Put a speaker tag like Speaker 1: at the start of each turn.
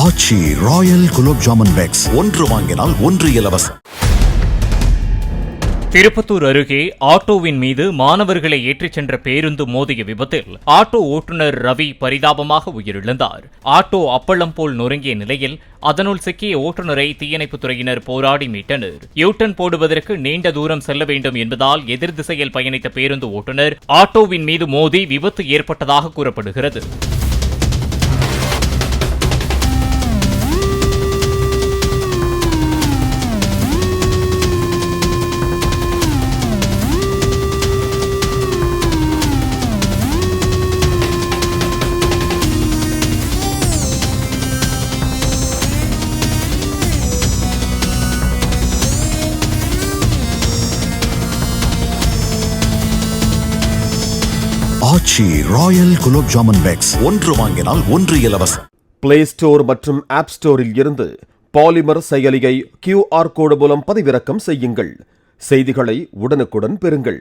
Speaker 1: ஆச்சி Royal gulab jamun packs ஒன்று வாங்கினால் ஒன்று இலவசம்.
Speaker 2: திருப்பத்தூர் அருகே ஆட்டோவின் மீது மாணவர்களை ஏற்றிச் சென்ற பேருந்து மோதிய விபத்தில் ஆட்டோ ஓட்டுநர் ரவி பரிதாபமாக உயிரிழந்தார். ஆட்டோ அப்பளம் போல் நொறுங்கிய நிலையில் அதனுள் சிக்கிய ஓட்டுநரை தீயணைப்புத் துறையினர் போராடி மீட்டனர். யூட்டன் போடுவதற்கு நீண்ட தூரம் செல்ல வேண்டும் என்பதால் எதிர் திசையில் பயணித்த பேருந்து ஓட்டுநர் ஆட்டோவின் மீது மோதி விபத்து ஏற்பட்டதாக கூறப்படுகிறது.
Speaker 1: ஆச்சி ராயல் குலோப் ஜாமுன் பேக்ஸ் ஒன்று வாங்கினால் ஒன்று இலவசம்.
Speaker 3: பிளே ஸ்டோர் மற்றும் ஆப் ஸ்டோரில் இருந்து பாலிமர் செயலியை QR கோடு மூலம் பதிவிறக்கம் செய்யுங்கள். செய்திகளை உடனுக்குடன் பெறுங்கள்.